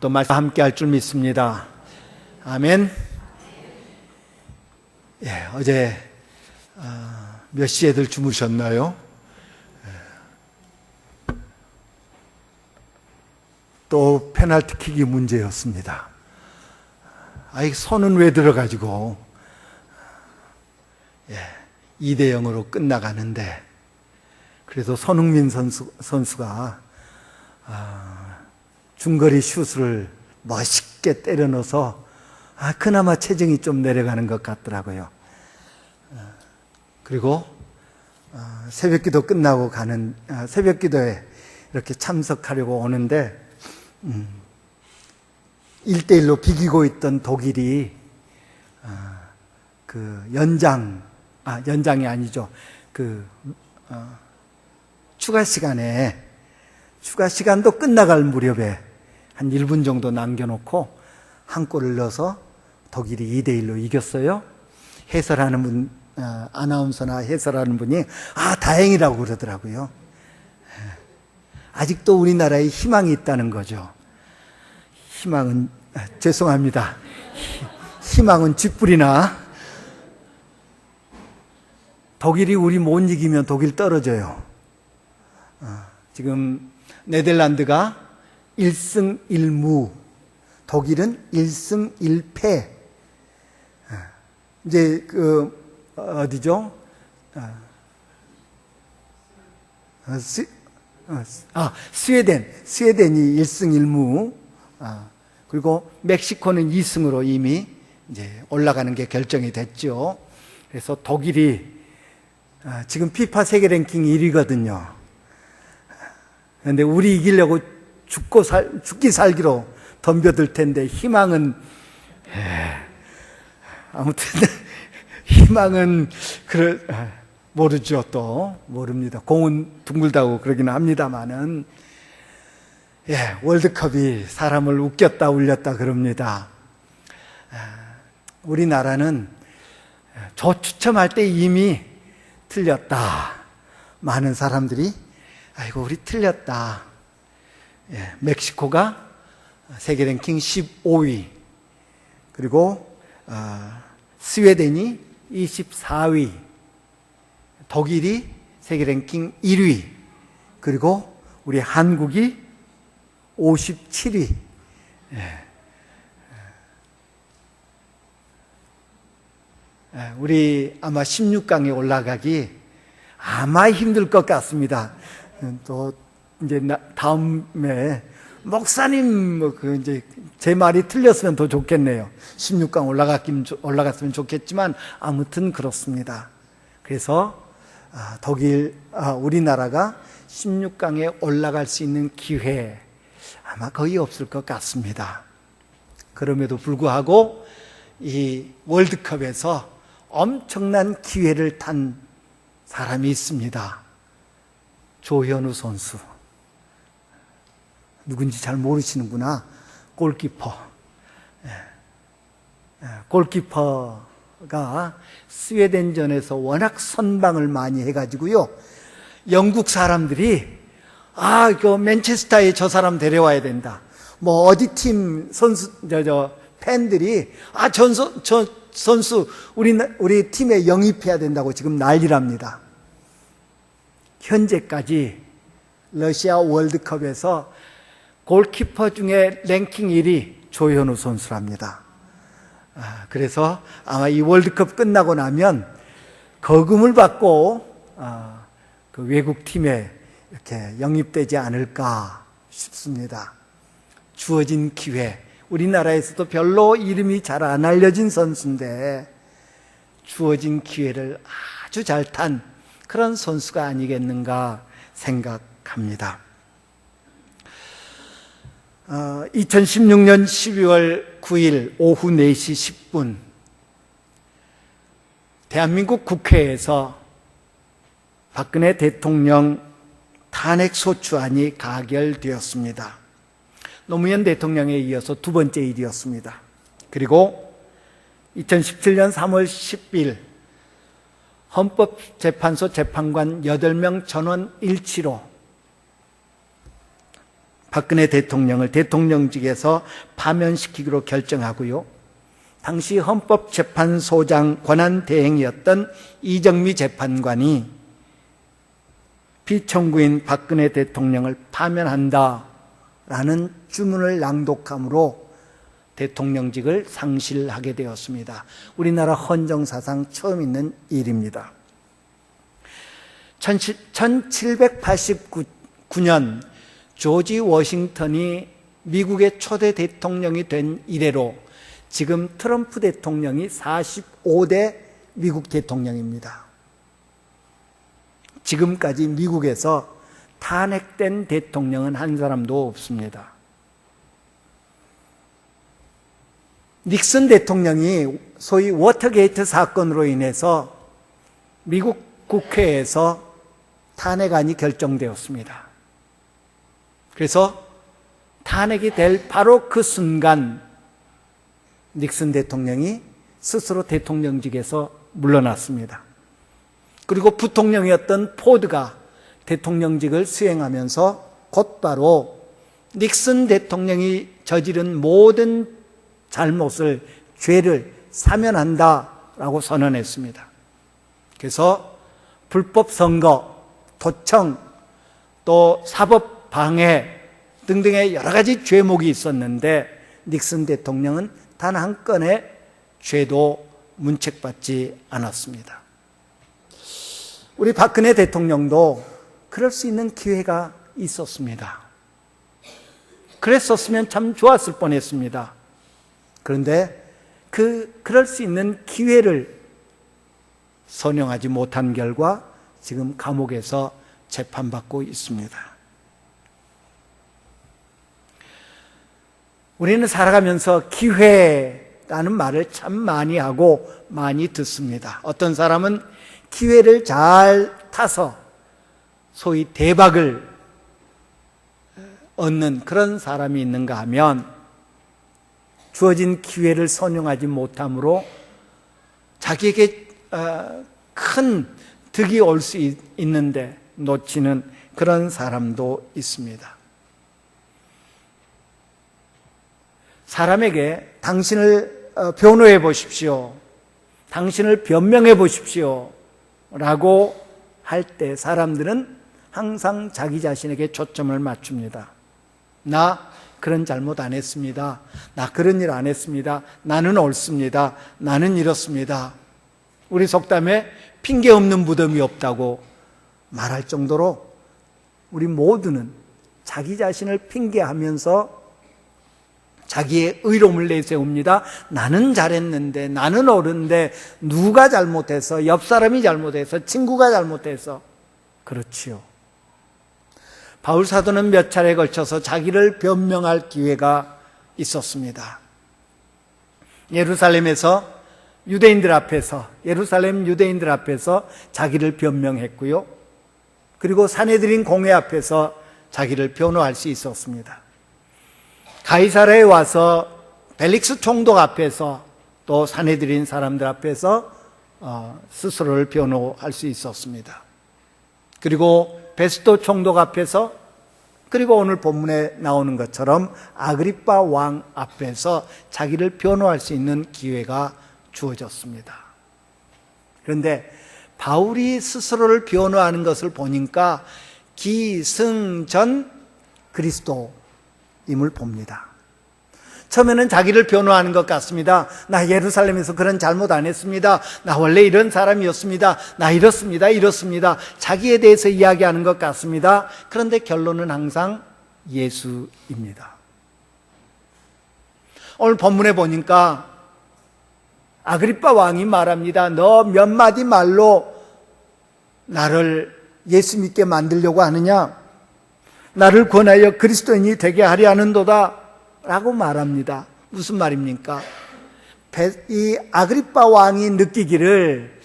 또 말씀 함께 할 줄 믿습니다. 아멘. 예, 어제 몇 시에들 주무셨나요? 또 페널티킥이 문제였습니다. 아이, 손은 왜 들어가지고 2대 0으로 끝나가는데, 그래도 손흥민 선수가 중거리 슛을 멋있게 때려 넣어서 그나마 체중이 좀 내려가는 것 같더라고요. 그리고 새벽기도 끝나고 가는 새벽기도에 이렇게 참석하려고 오는데 1대1로 비기고 있던 독일이 그 연장이 아니죠. 추가 시간도 끝나갈 무렵에 한 1분 정도 남겨놓고 한 골을 넣어서 독일이 2대1로 이겼어요. 해설하는 분, 아나운서나 해설하는 분이 다행이라고 그러더라고요. 아직도 우리나라에 희망이 있다는 거죠. 희망은, 죄송합니다. 희망은 쥐뿔이나, 독일이 우리 못 이기면 독일 떨어져요. 지금 네덜란드가 1승 1무, 독일은 1승 1패. 이제 어디죠? 스웨덴이 1승 1무. 그리고 멕시코는 2승으로 이미 이제 올라가는 게 결정이 됐죠. 그래서 독일이 지금 피파 세계 랭킹 1위거든요. 그런데 우리 이기려고 죽기 살기로 덤벼들 텐데, 희망은 아무튼 희망은 모르죠. 또 모릅니다. 공은 둥글다고 그러기는 합니다만은, 월드컵이 사람을 웃겼다 울렸다 그럽니다. 우리나라는 저 추첨할 때 이미 틀렸다. 많은 사람들이 아이고 우리 틀렸다. 멕시코가 세계 랭킹 15위, 그리고 스웨덴이 24위, 독일이 세계 랭킹 1위, 그리고 우리 한국이 57위. 우리 아마 16강에 올라가기 아마 힘들 것 같습니다. 또 이제 다음에 목사님 이제 제 말이 틀렸으면 더 좋겠네요. 16강 올라갔으면 좋겠지만 아무튼 그렇습니다. 그래서 우리나라가 16강에 올라갈 수 있는 기회 아마 거의 없을 것 같습니다. 그럼에도 불구하고 이 월드컵에서 엄청난 기회를 탄 사람이 있습니다. 조현우 선수. 누군지 잘 모르시는구나. 골키퍼. 골키퍼가 스웨덴전에서 워낙 선방을 많이 해가지고요. 영국 사람들이 맨체스터에 저 사람 데려와야 된다. 뭐 어디 팀 선수 팬들이 저 선수 우리 팀에 영입해야 된다고 지금 난리랍니다. 현재까지 러시아 월드컵에서 골키퍼 중에 랭킹 1위 조현우 선수랍니다. 그래서 아마 이 월드컵 끝나고 나면 거금을 받고 그 외국 팀에 이렇게 영입되지 않을까 싶습니다. 주어진 기회, 우리나라에서도 별로 이름이 잘 안 알려진 선수인데 주어진 기회를 아주 잘 탄 그런 선수가 아니겠는가 생각합니다. 2016년 12월 9일 오후 4시 10분 대한민국 국회에서 박근혜 대통령 탄핵소추안이 가결되었습니다. 노무현 대통령에 이어서 두 번째 일이었습니다. 그리고 2017년 3월 10일 헌법재판소 재판관 8명 전원 일치로 박근혜 대통령을 대통령직에서 파면시키기로 결정하고요. 당시 헌법재판소장 권한대행이었던 이정미 재판관이 피청구인 박근혜 대통령을 파면한다라는 주문을 낭독함으로 대통령직을 상실하게 되었습니다. 우리나라 헌정사상 처음 있는 일입니다. 1789년 조지 워싱턴이 미국의 초대 대통령이 된 이래로 지금 트럼프 대통령이 45대 미국 대통령입니다. 지금까지 미국에서 탄핵된 대통령은 한 사람도 없습니다. 닉슨 대통령이 소위 워터게이트 사건으로 인해서 미국 국회에서 탄핵안이 결정되었습니다. 그래서 탄핵이 될 바로 그 순간 닉슨 대통령이 스스로 대통령직에서 물러났습니다. 그리고 부통령이었던 포드가 대통령직을 수행하면서 곧바로 닉슨 대통령이 저지른 모든 잘못을, 죄를 사면한다라고 선언했습니다. 그래서 불법 선거, 도청, 또 사법 방해 등등의 여러 가지 죄목이 있었는데 닉슨 대통령은 단 한 건의 죄도 문책받지 않았습니다. 우리 박근혜 대통령도 그럴 수 있는 기회가 있었습니다. 그랬었으면 참 좋았을 뻔했습니다. 그런데 그럴 수 있는 기회를 선용하지 못한 결과 지금 감옥에서 재판받고 있습니다. 우리는 살아가면서 기회라는 말을 참 많이 하고 많이 듣습니다. 어떤 사람은 기회를 잘 타서 소위 대박을 얻는 그런 사람이 있는가 하면 주어진 기회를 선용하지 못함으로 자기에게 큰 득이 올 수 있는데 놓치는 그런 사람도 있습니다. 사람에게 당신을 변호해 보십시오, 당신을 변명해 보십시오 라고 할 때 사람들은 항상 자기 자신에게 초점을 맞춥니다. 나 그런 잘못 안 했습니다. 나 그런 일 안 했습니다. 나는 옳습니다. 나는 이렇습니다. 우리 속담에 핑계 없는 무덤이 없다고 말할 정도로 우리 모두는 자기 자신을 핑계하면서 자기의 의로움을 내세웁니다. 나는 잘했는데, 나는 옳은데 누가 잘못해서, 옆 사람이 잘못해서, 친구가 잘못해서. 그렇지요. 바울 사도는 몇 차례에 걸쳐서 자기를 변명할 기회가 있었습니다. 예루살렘 유대인들 앞에서 자기를 변명했고요. 그리고 산헤드린 공회 앞에서 자기를 변호할 수 있었습니다. 가이사랴에 와서 벨릭스 총독 앞에서 또 산헤드린 사람들 앞에서 스스로를 변호할 수 있었습니다. 그리고 베스도 총독 앞에서, 그리고 오늘 본문에 나오는 것처럼 아그리빠 왕 앞에서 자기를 변호할 수 있는 기회가 주어졌습니다. 그런데 바울이 스스로를 변호하는 것을 보니까 기승전 그리스도임을 봅니다. 처음에는 자기를 변호하는 것 같습니다. 나 예루살렘에서 그런 잘못 안 했습니다. 나 원래 이런 사람이었습니다. 나 이렇습니다. 자기에 대해서 이야기하는 것 같습니다. 그런데 결론은 항상 예수입니다. 오늘 본문에 보니까 아그리빠 왕이 말합니다. 너 몇 마디 말로 나를 예수 믿게 만들려고 하느냐? 나를 권하여 그리스도인이 되게 하려 하는도다 라고 말합니다. 무슨 말입니까? 이 아그리빠 왕이 느끼기를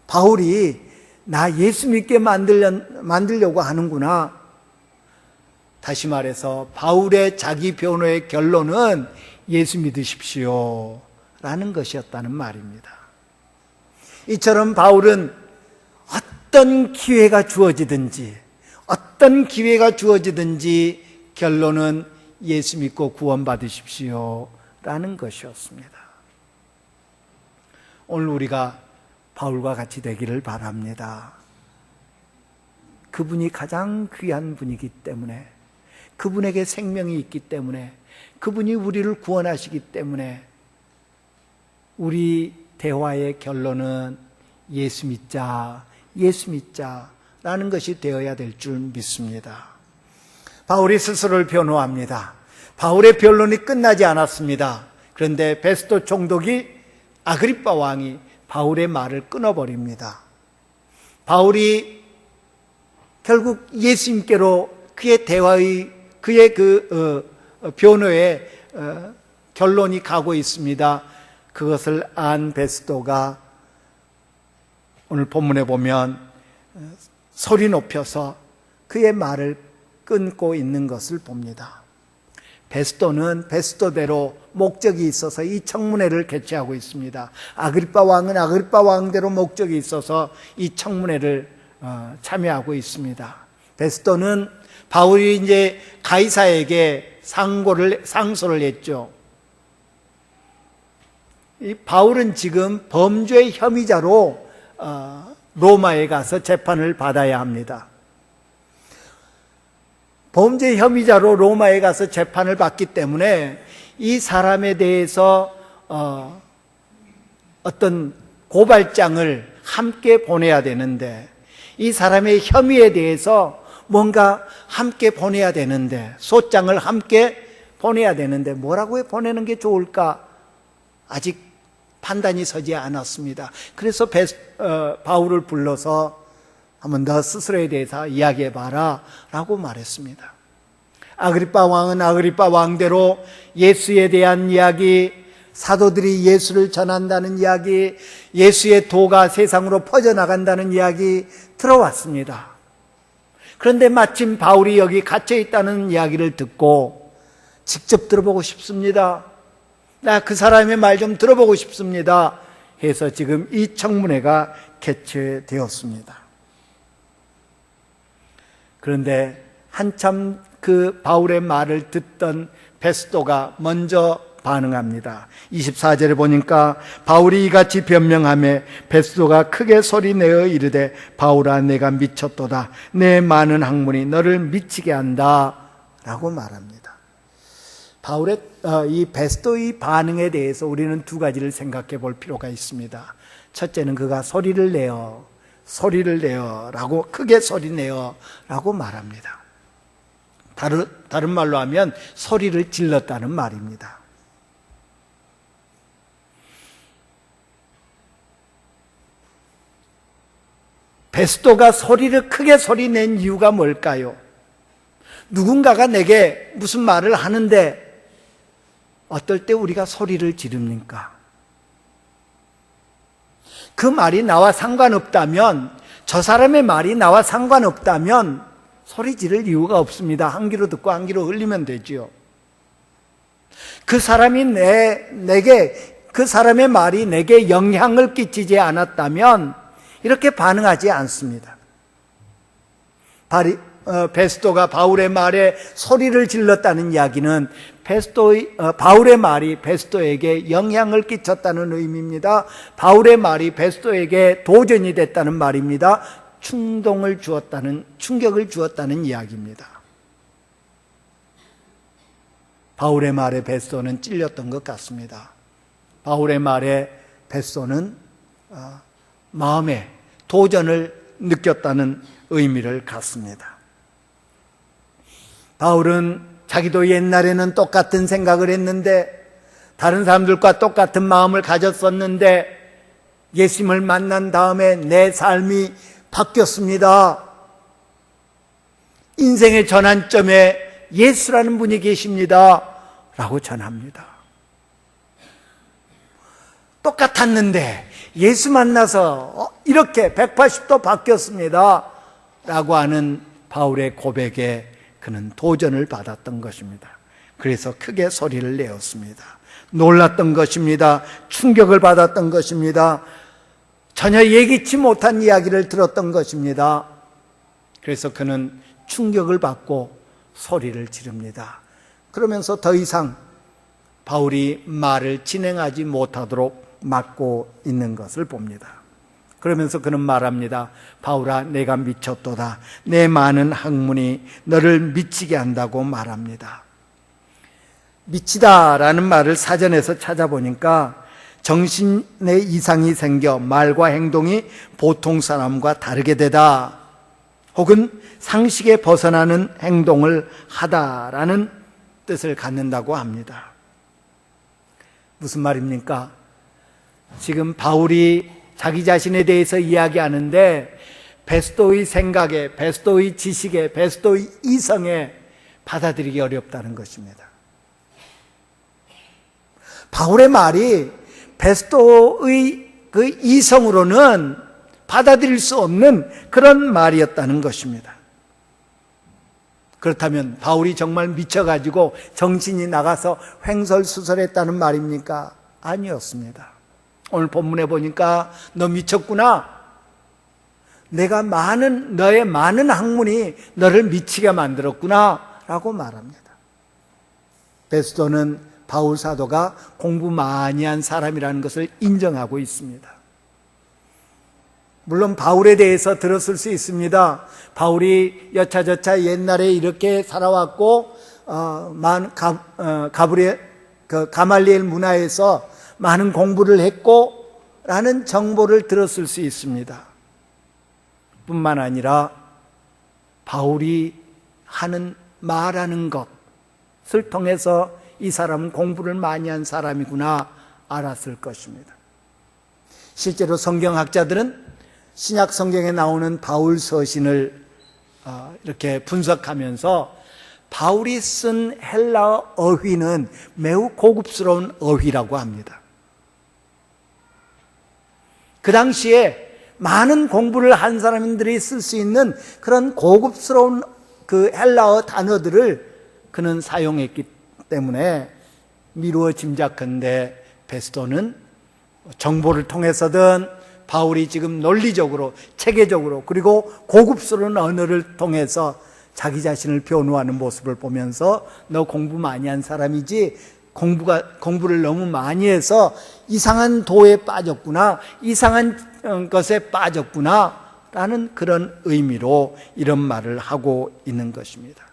바울이 나 예수 믿게 만들려고 하는구나. 다시 말해서 바울의 자기 변호의 결론은 예수 믿으십시오 라는 것이었다는 말입니다. 이처럼 바울은 어떤 기회가 주어지든지, 어떤 기회가 주어지든지 결론은 예수 믿고 구원받으십시오 라는 것이었습니다. 오늘 우리가 바울과 같이 되기를 바랍니다. 그분이 가장 귀한 분이기 때문에, 그분에게 생명이 있기 때문에, 그분이 우리를 구원하시기 때문에 우리 대화의 결론은 예수 믿자, 예수 믿자 라는 것이 되어야 될 줄 믿습니다. 바울이 스스로를 변호합니다. 바울의 변론이 끝나지 않았습니다. 그런데 베스도 총독이, 아그리빠 왕이 바울의 말을 끊어버립니다. 바울이 결국 예수님께로 그의 대화의, 그의 변호의 결론이 가고 있습니다. 그것을 안 베스도가 오늘 본문에 보면 소리 높여서 그의 말을 끊고 있는 것을 봅니다. 베스도는 베스도대로 목적이 있어서 이 청문회를 개최하고 있습니다. 아그리빠 왕은 아그리빠 왕대로 목적이 있어서 이 청문회를 참여하고 있습니다. 베스도는 바울이 이제 가이사에게 상소를 했죠. 이 바울은 지금 범죄 혐의자로 로마에 가서 재판을 받아야 합니다. 범죄 혐의자로 로마에 가서 재판을 받기 때문에 이 사람에 대해서 어떤 고발장을 함께 보내야 되는데, 이 사람의 혐의에 대해서 뭔가 함께 보내야 되는데, 소장을 함께 보내야 되는데 뭐라고 보내는 게 좋을까? 아직 판단이 서지 않았습니다. 그래서 바울을 불러서 한번 너 스스로에 대해서 이야기해봐라 라고 말했습니다. 아그리빠 왕은 아그리빠 왕대로 예수에 대한 이야기, 사도들이 예수를 전한다는 이야기, 예수의 도가 세상으로 퍼져나간다는 이야기 들어왔습니다. 그런데 마침 바울이 여기 갇혀있다는 이야기를 듣고 직접 들어보고 싶습니다. 나 그 사람의 말 좀 들어보고 싶습니다 해서 지금 이 청문회가 개최되었습니다. 그런데 한참 그 바울의 말을 듣던 베스도가 먼저 반응합니다. 24절에 보니까 바울이 이같이 변명하며 베스도가 크게 소리내어 이르되 바울아 내가 미쳤도다. 내 많은 학문이 너를 미치게 한다 라고 말합니다. 바울의 이 베스도의 반응에 대해서 우리는 두 가지를 생각해 볼 필요가 있습니다. 첫째는 그가 소리를 내어 라고, 크게 소리 내어 라고 말합니다. 다른 말로 하면 소리를 질렀다는 말입니다. 베스도가 크게 소리 낸 이유가 뭘까요? 누군가가 내게 무슨 말을 하는데 어떨 때 우리가 소리를 지릅니까? 그 말이 나와 상관없다면, 저 사람의 말이 나와 상관없다면 소리 지를 이유가 없습니다. 한 귀로 듣고 한 귀로 흘리면 되지요. 그 사람이 그 사람의 말이 내게 영향을 끼치지 않았다면 이렇게 반응하지 않습니다. 베스도가 바울의 말에 소리를 질렀다는 이야기는 바울의 말이 베스도에게 영향을 끼쳤다는 의미입니다. 바울의 말이 베스도에게 도전이 됐다는 말입니다. 충격을 주었다는 이야기입니다. 바울의 말에 베스도는 찔렸던 것 같습니다. 바울의 말에 베스도는 마음에 도전을 느꼈다는 의미를 갖습니다. 바울은 자기도 옛날에는 똑같은 생각을 했는데, 다른 사람들과 똑같은 마음을 가졌었는데 예수님을 만난 다음에 내 삶이 바뀌었습니다. 인생의 전환점에 예수라는 분이 계십니다 라고 전합니다. 똑같았는데 예수 만나서 이렇게 180도 바뀌었습니다 라고 하는 바울의 고백에 그는 도전을 받았던 것입니다. 그래서 크게 소리를 내었습니다. 놀랐던 것입니다. 충격을 받았던 것입니다. 전혀 예기치 못한 이야기를 들었던 것입니다. 그래서 그는 충격을 받고 소리를 지릅니다. 그러면서 더 이상 바울이 말을 진행하지 못하도록 막고 있는 것을 봅니다. 그러면서 그는 말합니다. 바울아, 내가 미쳤도다. 내 많은 학문이 너를 미치게 한다고 말합니다. 미치다라는 말을 사전에서 찾아보니까 정신에 이상이 생겨 말과 행동이 보통 사람과 다르게 되다, 혹은 상식에 벗어나는 행동을 하다라는 뜻을 갖는다고 합니다. 무슨 말입니까? 지금 바울이 자기 자신에 대해서 이야기하는데 베스도의 생각에, 베스도의 지식에, 베스도의 이성에 받아들이기 어렵다는 것입니다. 바울의 말이 베스도의 그 이성으로는 받아들일 수 없는 그런 말이었다는 것입니다. 그렇다면 바울이 정말 미쳐가지고 정신이 나가서 횡설수설했다는 말입니까? 아니었습니다. 오늘 본문에 보니까 너 미쳤구나. 너의 많은 학문이 너를 미치게 만들었구나 라고 말합니다. 베스도는 바울 사도가 공부 많이 한 사람이라는 것을 인정하고 있습니다. 물론 바울에 대해서 들었을 수 있습니다. 바울이 여차저차 옛날에 이렇게 살아왔고 가말리엘 문화에서 많은 공부를 했고 라는 정보를 들었을 수 있습니다. 뿐만 아니라 바울이 말하는 것을 통해서 이 사람은 공부를 많이 한 사람이구나 알았을 것입니다. 실제로 성경학자들은 신약 성경에 나오는 바울 서신을 이렇게 분석하면서 바울이 쓴 헬라어 어휘는 매우 고급스러운 어휘라고 합니다. 그 당시에 많은 공부를 한 사람들이 쓸 수 있는 그런 고급스러운 그 헬라어 단어들을 그는 사용했기 때문에 미루어 짐작컨대 베스도는 정보를 통해서든 바울이 지금 논리적으로, 체계적으로, 그리고 고급스러운 언어를 통해서 자기 자신을 변호하는 모습을 보면서 너 공부 많이 한 사람이지 공부를 너무 많이 해서 이상한 도에 빠졌구나, 이상한 것에 빠졌구나 라는 그런 의미로 이런 말을 하고 있는 것입니다.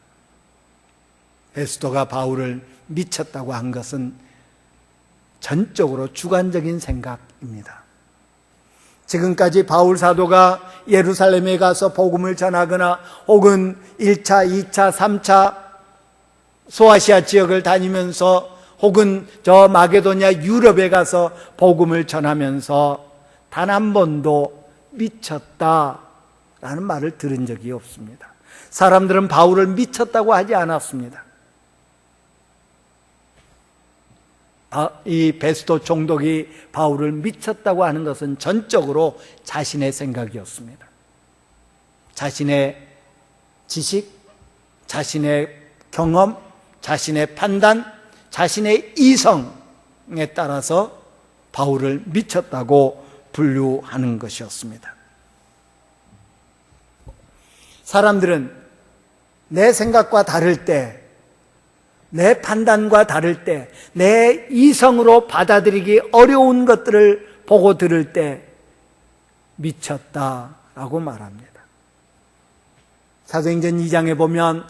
베스도가 바울을 미쳤다고 한 것은 전적으로 주관적인 생각입니다. 지금까지 바울 사도가 예루살렘에 가서 복음을 전하거나 혹은 1차, 2차, 3차 소아시아 지역을 다니면서 혹은 저 마게도냐 유럽에 가서 복음을 전하면서 단 한 번도 미쳤다라는 말을 들은 적이 없습니다. 사람들은 바울을 미쳤다고 하지 않았습니다. 이 베스도 총독이 바울을 미쳤다고 하는 것은 전적으로 자신의 생각이었습니다. 자신의 지식, 자신의 경험, 자신의 판단, 자신의 이성에 따라서 바울을 미쳤다고 분류하는 것이었습니다. 사람들은 내 생각과 다를 때, 내 판단과 다를 때, 내 이성으로 받아들이기 어려운 것들을 보고 들을 때 미쳤다라고 말합니다. 사도행전 2장에 보면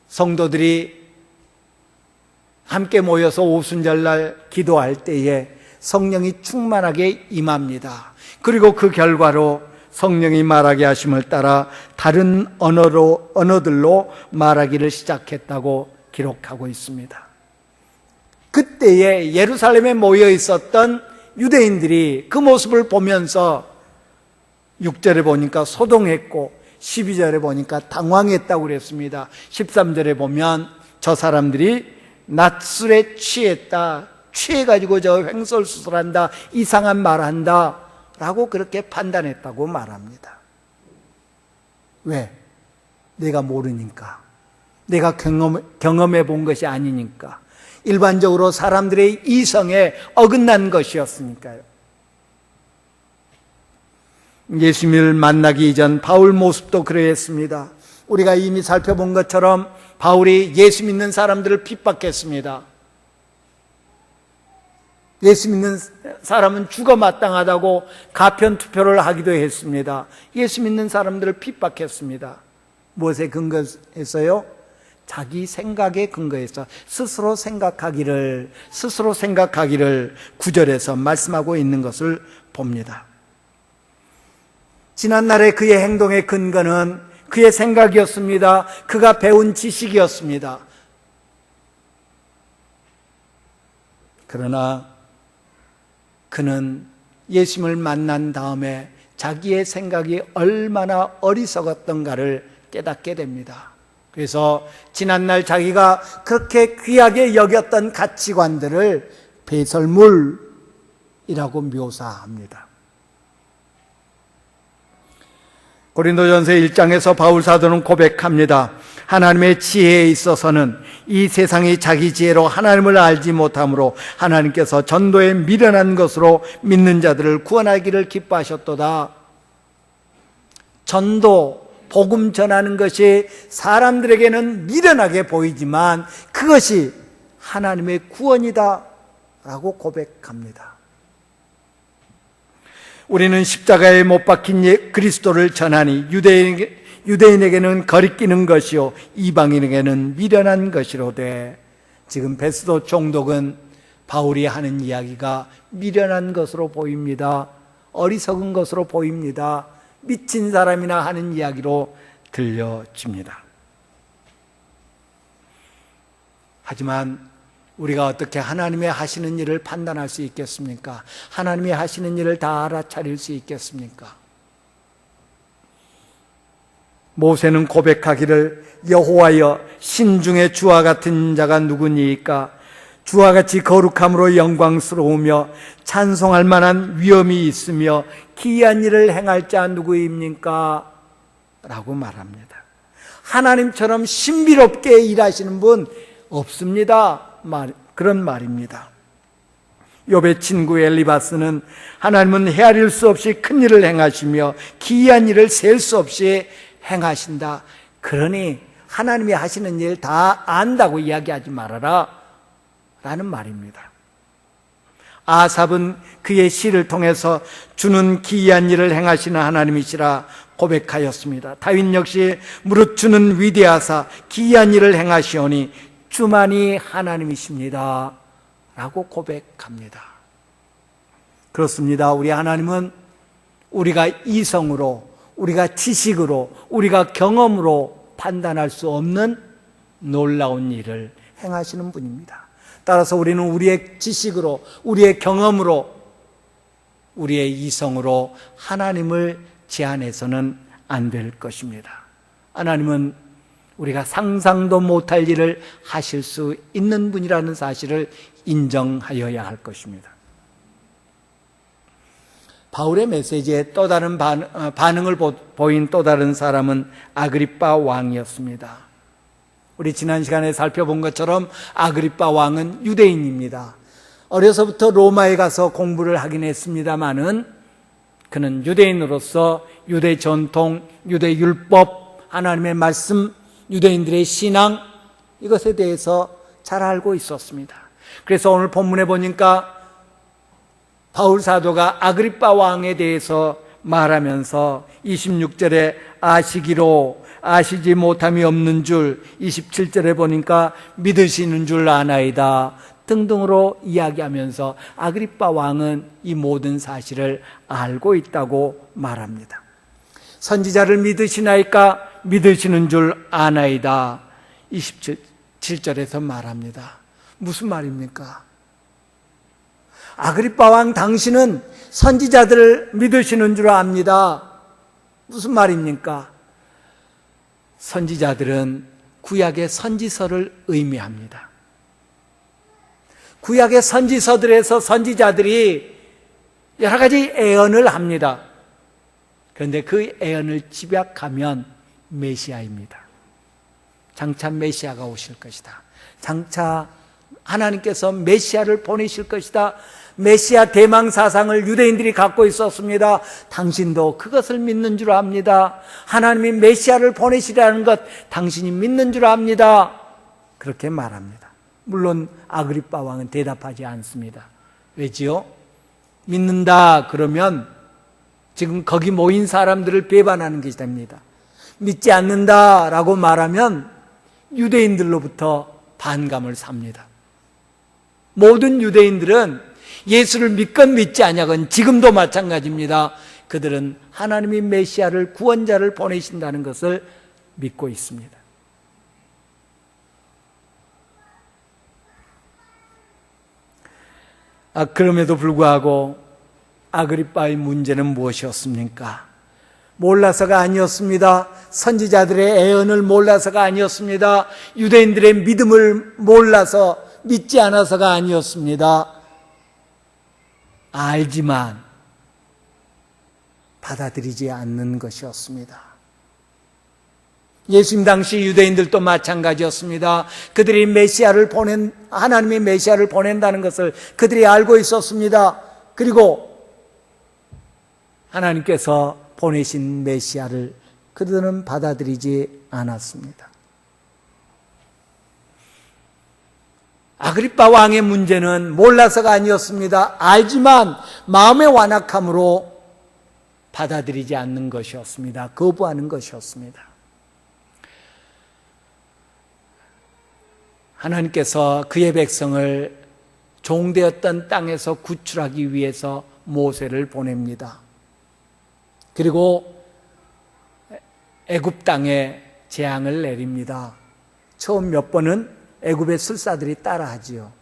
성도들이 함께 모여서 오순절날 기도할 때에 성령이 충만하게 임합니다. 그리고 그 결과로 성령이 말하게 하심을 따라 다른 언어들로 말하기를 시작했다고 기록하고 있습니다. 그때에 예루살렘에 모여 있었던 유대인들이 그 모습을 보면서 6절에 보니까 소동했고 12절에 보니까 당황했다고 그랬습니다. 13절에 보면 저 사람들이 낮술에 취해가지고 저 횡설수설한다, 이상한 말한다 라고 그렇게 판단했다고 말합니다. 왜? 내가 모르니까, 내가 경험해 본 것이 아니니까, 일반적으로 사람들의 이성에 어긋난 것이었으니까요. 예수님을 만나기 이전 바울 모습도 그러했습니다. 우리가 이미 살펴본 것처럼 바울이 예수 믿는 사람들을 핍박했습니다. 예수 믿는 사람은 죽어 마땅하다고 가편투표를 하기도 했습니다. 예수 믿는 사람들을 핍박했습니다. 무엇에 근거했어요? 자기 생각에 근거해서 스스로 생각하기를 9절에서 말씀하고 있는 것을 봅니다. 지난날의 그의 행동의 근거는 그의 생각이었습니다. 그가 배운 지식이었습니다. 그러나 그는 예수님을 만난 다음에 자기의 생각이 얼마나 어리석었던가를 깨닫게 됩니다. 그래서 지난날 자기가 그렇게 귀하게 여겼던 가치관들을 배설물이라고 묘사합니다. 고린도전서 1장에서 바울 사도는 고백합니다. 하나님의 지혜에 있어서는 이 세상이 자기 지혜로 하나님을 알지 못하므로 하나님께서 전도에 미련한 것으로 믿는 자들을 구원하기를 기뻐하셨도다. 전도, 복음 전하는 것이 사람들에게는 미련하게 보이지만 그것이 하나님의 구원이다 라고 고백합니다. 우리는 십자가에 못 박힌 그리스도를 전하니 유대인에게는 거리끼는 것이요 이방인에게는 미련한 것이로되. 지금 베스도 총독은 바울이 하는 이야기가 미련한 것으로 보입니다. 어리석은 것으로 보입니다. 미친 사람이나 하는 이야기로 들려집니다. 하지만 우리가 어떻게 하나님의 하시는 일을 판단할 수 있겠습니까? 하나님이 하시는 일을 다 알아차릴 수 있겠습니까? 모세는 고백하기를 여호와여 신중에 주와 같은 자가 누구니이까? 주와 같이 거룩함으로 영광스러우며 찬송할 만한 위엄이 있으며 기이한 일을 행할 자 누구입니까? 라고 말합니다. 하나님처럼 신비롭게 일하시는 분 없습니다. 그런 말입니다. 욥의 친구 엘리바스는 하나님은 헤아릴 수 없이 큰 일을 행하시며 기이한 일을 셀 수 없이 행하신다. 그러니 하나님이 하시는 일 다 안다고 이야기하지 말아라 라는 말입니다. 아삽은 그의 시를 통해서 주는 기이한 일을 행하시는 하나님이시라 고백하였습니다. 다윗 역시 무릇 주는 위대하사 기이한 일을 행하시오니 주만이 하나님이십니다 라고 고백합니다. 그렇습니다. 우리 하나님은 우리가 이성으로, 우리가 지식으로, 우리가 경험으로 판단할 수 없는 놀라운 일을 행하시는 분입니다. 따라서 우리는 우리의 지식으로, 우리의 경험으로, 우리의 이성으로 하나님을 제한해서는 안 될 것입니다. 하나님은 우리가 상상도 못할 일을 하실 수 있는 분이라는 사실을 인정하여야 할 것입니다. 바울의 메시지에 또 다른 반응을 보인 또 다른 사람은 아그리빠 왕이었습니다. 우리 지난 시간에 살펴본 것처럼 아그리빠 왕은 유대인입니다. 어려서부터 로마에 가서 공부를 하긴 했습니다마는 그는 유대인으로서 유대 전통, 유대 율법, 하나님의 말씀, 유대인들의 신앙, 이것에 대해서 잘 알고 있었습니다. 그래서 오늘 본문에 보니까 바울 사도가 아그리빠 왕에 대해서 말하면서 26절에 아시기로 아시지 못함이 없는 줄, 27절에 보니까 믿으시는 줄 아나이다 등등으로 이야기하면서 아그리빠 왕은 이 모든 사실을 알고 있다고 말합니다. 선지자를 믿으시나이까? 믿으시는 줄 아나이다 27절에서 말합니다. 무슨 말입니까? 아그리빠 왕 당신은 선지자들을 믿으시는 줄 압니다. 무슨 말입니까? 선지자들은 구약의 선지서를 의미합니다. 구약의 선지서들에서 선지자들이 여러 가지 애언을 합니다. 그런데 그 애언을 집약하면 메시아입니다. 장차 메시아가 오실 것이다. 장차 하나님께서 메시아를 보내실 것이다 메시아 대망 사상을 유대인들이 갖고 있었습니다. 당신도 그것을 믿는 줄 압니다. 하나님이 메시아를 보내시라는 것 당신이 믿는 줄 압니다. 그렇게 말합니다. 물론 아그리빠 왕은 대답하지 않습니다. 왜지요? 믿는다 그러면 지금 거기 모인 사람들을 배반하는 것이 됩니다. 믿지 않는다라고 말하면 유대인들로부터 반감을 삽니다. 모든 유대인들은 예수를 믿건 믿지 아니하건 지금도 마찬가지입니다. 그들은 하나님이 메시아를 구원자를 보내신다는 것을 믿고 있습니다. 그럼에도 불구하고 아그리빠의 문제는 무엇이었습니까? 몰라서가 아니었습니다. 선지자들의 애언을 몰라서가 아니었습니다. 유대인들의 믿음을 몰라서 믿지 않아서가 아니었습니다. 알지만 받아들이지 않는 것이었습니다. 예수님 당시 유대인들도 마찬가지였습니다. 그들이 하나님이 메시아를 보낸다는 것을 그들이 알고 있었습니다. 그리고 하나님께서 보내신 메시아를 그들은 받아들이지 않았습니다. 아그리빠 왕의 문제는 몰라서가 아니었습니다. 알지만 마음의 완악함으로 받아들이지 않는 것이었습니다. 거부하는 것이었습니다. 하나님께서 그의 백성을 종되었던 땅에서 구출하기 위해서 모세를 보냅니다. 그리고 애굽 땅에 재앙을 내립니다. 처음 몇 번은 애굽의 술사들이 따라하지요.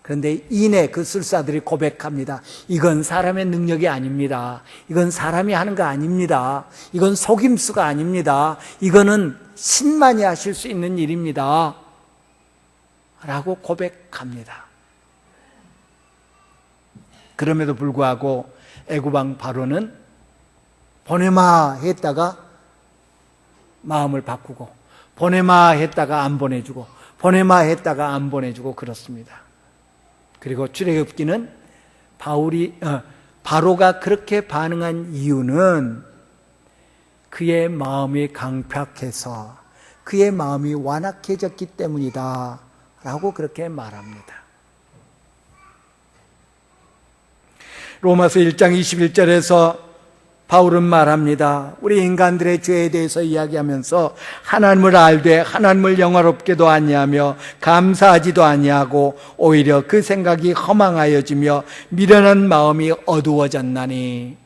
그런데 이내 그 술사들이 고백합니다. 이건 사람의 능력이 아닙니다. 이건 사람이 하는 거 아닙니다. 이건 속임수가 아닙니다. 이거는 신만이 하실 수 있는 일입니다. 라고 고백합니다. 그럼에도 불구하고 애굽 왕 바로는 보내마 했다가 마음을 바꾸고, 보내마 했다가 안 보내주고, 보내마 했다가 안 보내주고 그렇습니다. 그리고 출애굽기는 바로가 그렇게 반응한 이유는 그의 마음이 강팍해서 그의 마음이 완악해졌기 때문이다 라고 그렇게 말합니다. 로마서 1장 21절에서 바울은 말합니다. 우리 인간들의 죄에 대해서 이야기하면서 하나님을 알되 하나님을 영화롭게도 아니하며 감사하지도 아니하고 오히려 그 생각이 허망하여지며 미련한 마음이 어두워졌나니,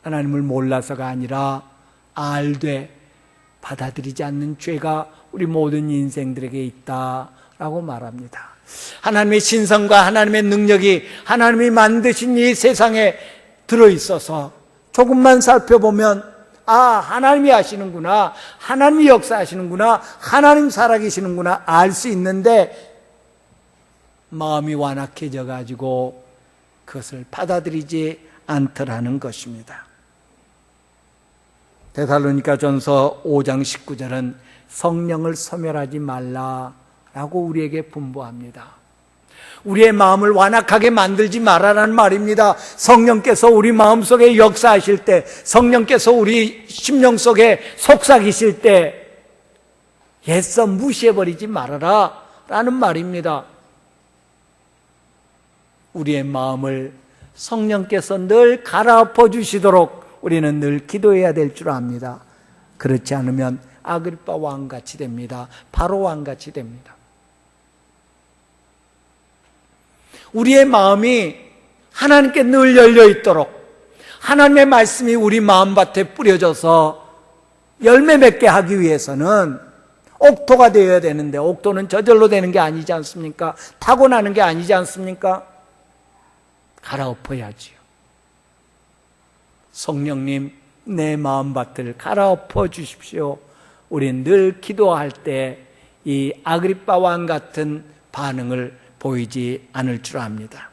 하나님을 몰라서가 아니라 알되 받아들이지 않는 죄가 우리 모든 인생들에게 있다라고 말합니다. 하나님의 신성과 하나님의 능력이 하나님이 만드신 이 세상에 들어있어서 조금만 살펴보면 하나님이 하시는구나, 하나님이 역사하시는구나, 하나님 살아계시는구나 알 수 있는데 마음이 완악해져 가지고 그것을 받아들이지 않더라는 것입니다. 데살로니가전서 5장 19절은 성령을 소멸하지 말라라고 우리에게 분부합니다. 우리의 마음을 완악하게 만들지 말아라는 말입니다. 성령께서 우리 마음속에 역사하실 때, 성령께서 우리 심령 속에 속삭이실 때 애써 무시해버리지 말아라 라는 말입니다. 우리의 마음을 성령께서 늘 갈아엎어 주시도록 우리는 늘 기도해야 될 줄 압니다. 그렇지 않으면 아그리빠 왕같이 됩니다. 바로 왕같이 됩니다. 우리의 마음이 하나님께 늘 열려 있도록, 하나님의 말씀이 우리 마음밭에 뿌려져서 열매 맺게 하기 위해서는 옥토가 되어야 되는데, 옥토는 저절로 되는 게 아니지 않습니까? 타고나는 게 아니지 않습니까? 갈아엎어야지요. 성령님, 내 마음밭을 갈아엎어 주십시오. 우린 늘 기도할 때 이 아그리빠 왕 같은 반응을 보이지 않을 줄 압니다.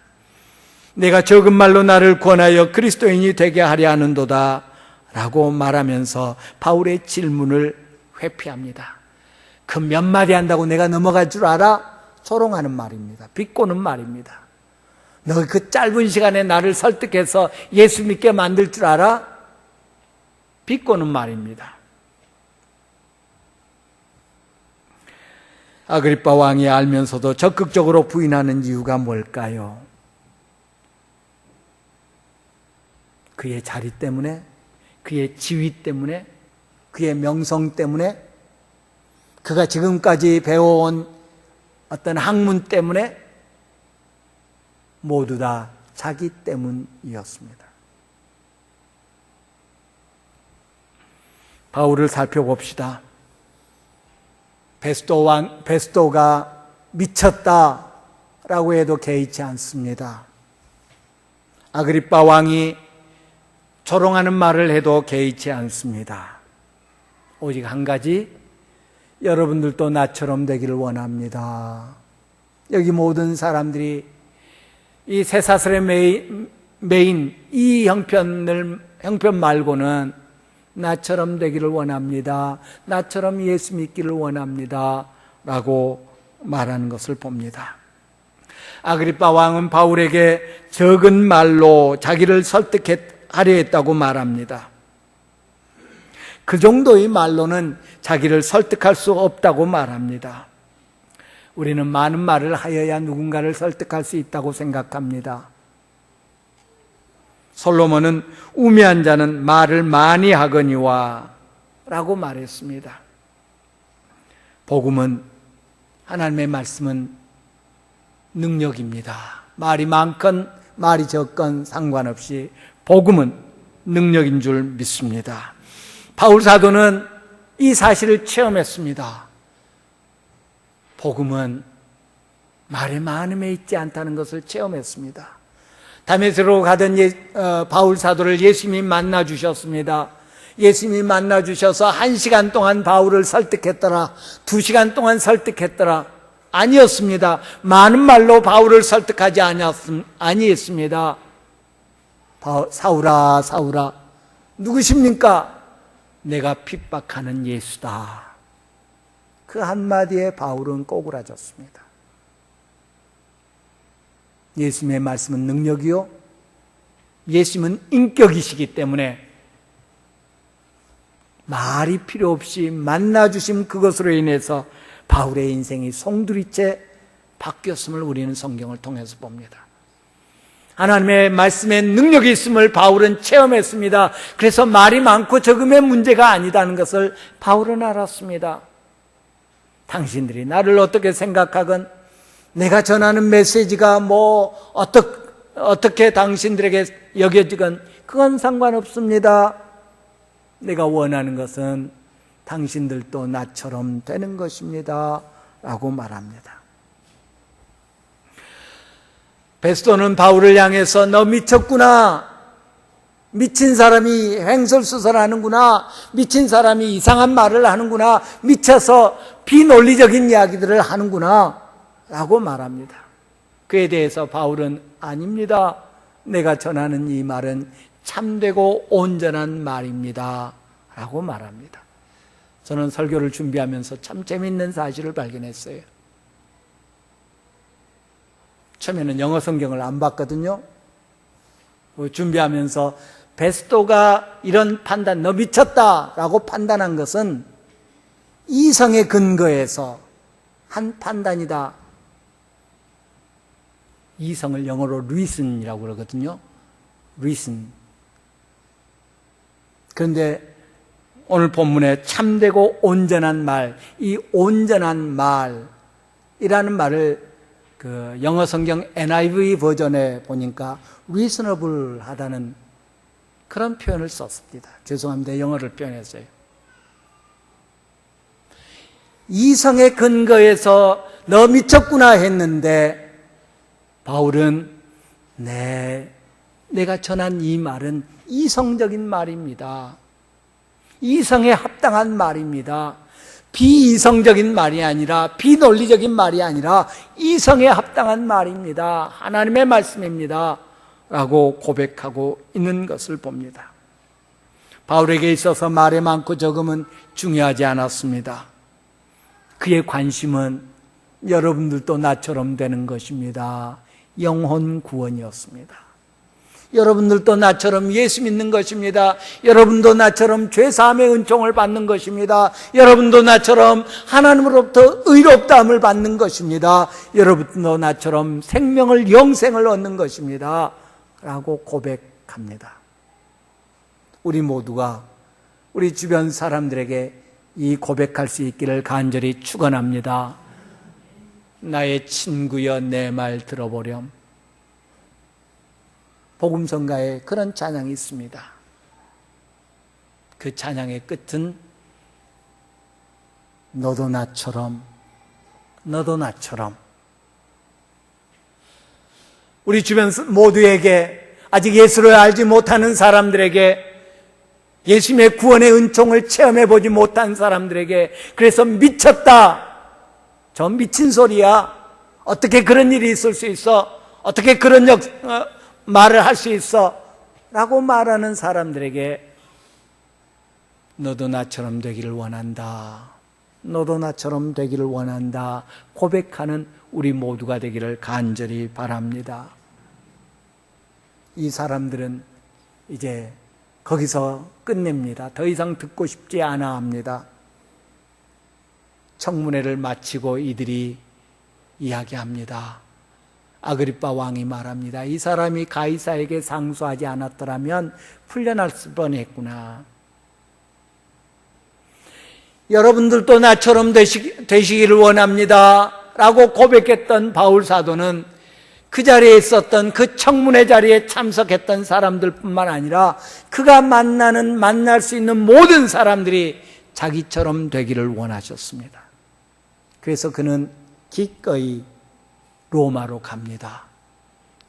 내가 적은 말로 나를 권하여 그리스도인이 되게 하려 하는도다 라고 말하면서 바울의 질문을 회피합니다. 그 몇 마디 한다고 내가 넘어갈 줄 알아? 조롱하는 말입니다. 비꼬는 말입니다. 너 그 짧은 시간에 나를 설득해서 예수 믿게 만들 줄 알아? 비꼬는 말입니다. 아그리빠 왕이 알면서도 적극적으로 부인하는 이유가 뭘까요? 그의 자리 때문에, 그의 지위 때문에, 그의 명성 때문에, 그가 지금까지 배워온 어떤 학문 때문에, 모두 다 자기 때문이었습니다. 바울을 살펴봅시다. 베스도가 미쳤다라고 해도 개의치 않습니다. 아그리빠 왕이 조롱하는 말을 해도 개의치 않습니다. 오직 한 가지, 여러분들도 나처럼 되기를 원합니다. 여기 모든 사람들이 이 쇠사슬의 메인 이 형편 말고는 나처럼 되기를 원합니다. 나처럼 예수 믿기를 원합니다. 라고 말하는 것을 봅니다. 아그리빠 왕은 바울에게 적은 말로 자기를 설득하려 했다고 말합니다. 그 정도의 말로는 자기를 설득할 수 없다고 말합니다. 우리는 많은 말을 하여야 누군가를 설득할 수 있다고 생각합니다. 솔로몬은 우매한 자는 말을 많이 하거니와 라고 말했습니다. 복음은, 하나님의 말씀은 능력입니다. 말이 많건 말이 적건 상관없이 복음은 능력인 줄 믿습니다. 바울 사도는 이 사실을 체험했습니다. 복음은 말의 많음에 있지 않다는 것을 체험했습니다. 다메섹으로 가던 바울 사도를 예수님이 만나 주셨습니다. 예수님이 만나 주셔서 1시간 동안 바울을 설득했더라, 2시간 동안 설득했더라. 아니었습니다. 많은 말로 바울을 설득하지 아니했습니다. 사울아, 사울아, 누구십니까? 내가 핍박하는 예수다. 그 한마디에 바울은 꼬꾸라졌습니다. 예수님의 말씀은 능력이요, 예수님은 인격이시기 때문에 말이 필요 없이 만나주신 그것으로 인해서 바울의 인생이 송두리째 바뀌었음을 우리는 성경을 통해서 봅니다. 하나님의 말씀에 능력이 있음을 바울은 체험했습니다. 그래서 말이 많고 적음의 문제가 아니다는 것을 바울은 알았습니다. 당신들이 나를 어떻게 생각하건, 내가 전하는 메시지가 어떻게 당신들에게 여겨지건 그건 상관없습니다. 내가 원하는 것은 당신들도 나처럼 되는 것입니다. 라고 말합니다. 베스도는 바울을 향해서 너 미쳤구나, 미친 사람이 횡설수설하는구나, 미친 사람이 이상한 말을 하는구나, 미쳐서 비논리적인 이야기들을 하는구나 라고 말합니다. 그에 대해서 바울은 아닙니다. 내가 전하는 이 말은 참되고 온전한 말입니다. 라고 말합니다. 저는 설교를 준비하면서 참 재미있는 사실을 발견했어요. 처음에는 영어 성경을 안 봤거든요. 준비하면서 베스도가 이런 판단, 너 미쳤다라고 판단한 것은 이성의 근거에서 한 판단이다. 이성을 영어로 reason이라고 그러거든요. reason. 그런데 오늘 본문에 참되고 온전한 말, 이 온전한 말이라는 말을 그 영어 성경 NIV 버전에 보니까 reasonable 하다는 그런 표현을 썼습니다. 죄송합니다. 영어를 표현했어요. 이성의 근거에서 너 미쳤구나 했는데 바울은 내가 전한 이 말은 이성적인 말입니다. 이성에 합당한 말입니다. 비이성적인 말이 아니라, 비논리적인 말이 아니라 이성에 합당한 말입니다. 하나님의 말씀입니다. 라고 고백하고 있는 것을 봅니다. 바울에게 있어서 말이 많고 적음은 중요하지 않았습니다. 그의 관심은 여러분들도 나처럼 되는 것입니다. 영혼 구원이었습니다. 여러분들도 나처럼 예수 믿는 것입니다. 여러분도 나처럼 죄사함의 은총을 받는 것입니다. 여러분도 나처럼 하나님으로부터 의롭다함을 받는 것입니다. 여러분도 나처럼 생명을 영생을 얻는 것입니다. 라고 고백합니다. 우리 모두가 우리 주변 사람들에게 이 고백할 수 있기를 간절히 축원합니다. 나의 친구여 내 말 들어보렴. 복음성가에 그런 찬양이 있습니다. 그 찬양의 끝은 너도 나처럼 우리 주변 모두에게 아직 예수를 알지 못하는 사람들에게 예수님의 구원의 은총을 체험해 보지 못한 사람들에게 그래서 미쳤다. 저 미친 소리야. 어떻게 그런 일이 있을 수 있어? 어떻게 그런 말을 할 수 있어? 라고 말하는 사람들에게 너도 나처럼 되기를 원한다. 너도 나처럼 되기를 원한다. 고백하는 우리 모두가 되기를 간절히 바랍니다. 이 사람들은 이제 거기서 끝냅니다. 더 이상 듣고 싶지 않아 합니다. 청문회를 마치고 이들이 이야기합니다. 아그리빠 왕이 말합니다. 이 사람이 가이사에게 상소하지 않았더라면 풀려날 뻔했구나. 여러분들도 나처럼 되시기를 원합니다. 라고 고백했던 바울 사도는 그 자리에 있었던 그 청문회 자리에 참석했던 사람들뿐만 아니라 그가 만날 수 있는 모든 사람들이 자기처럼 되기를 원하셨습니다. 그래서 그는 기꺼이 로마로 갑니다.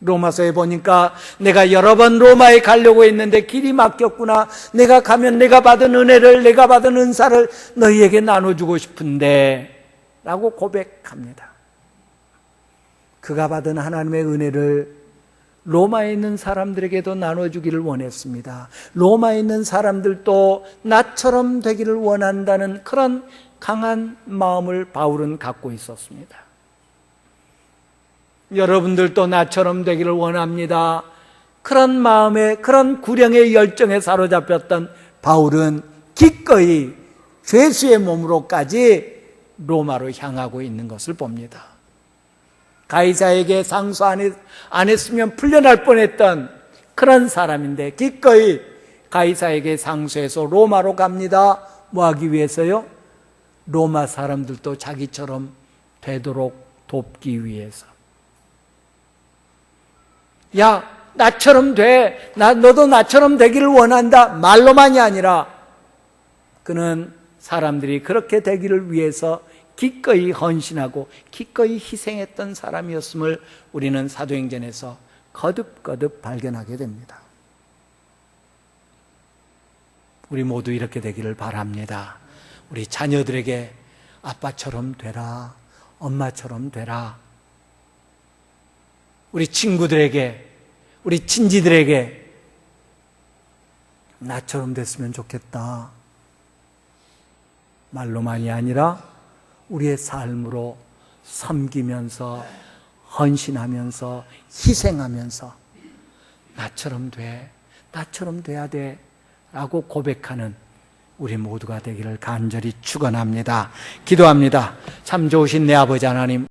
로마서에 보니까 내가 여러 번 로마에 가려고 했는데 길이 막혔구나. 내가 가면 내가 받은 은혜를, 내가 받은 은사를 너희에게 나눠주고 싶은데 라고 고백합니다. 그가 받은 하나님의 은혜를 로마에 있는 사람들에게도 나눠주기를 원했습니다. 로마에 있는 사람들도 나처럼 되기를 원한다는 그런 강한 마음을 바울은 갖고 있었습니다. 여러분들도 나처럼 되기를 원합니다. 그런 마음에, 그런 구령의 열정에 사로잡혔던 바울은 기꺼이 죄수의 몸으로까지 로마로 향하고 있는 것을 봅니다. 가이사에게 상소 안 했으면 풀려날 뻔했던 그런 사람인데 기꺼이 가이사에게 상소해서 로마로 갑니다. 뭐 하기 위해서요? 로마 사람들도 자기처럼 되도록 돕기 위해서. 야, 나처럼 돼. 너도 나처럼 되기를 원한다. 말로만이 아니라 그는 사람들이 그렇게 되기를 위해서 기꺼이 헌신하고 기꺼이 희생했던 사람이었음을 우리는 사도행전에서 거듭거듭 발견하게 됩니다. 우리 모두 이렇게 되기를 바랍니다. 우리 자녀들에게 아빠처럼 되라, 엄마처럼 되라. 우리 친구들에게, 우리 친지들에게 나처럼 됐으면 좋겠다. 말로만이 아니라 우리의 삶으로 섬기면서 헌신하면서 희생하면서 나처럼 돼, 나처럼 돼야 돼 라고 고백하는 우리 모두가 되기를 간절히 축원합니다. 기도합니다. 참 좋으신 내 아버지 하나님,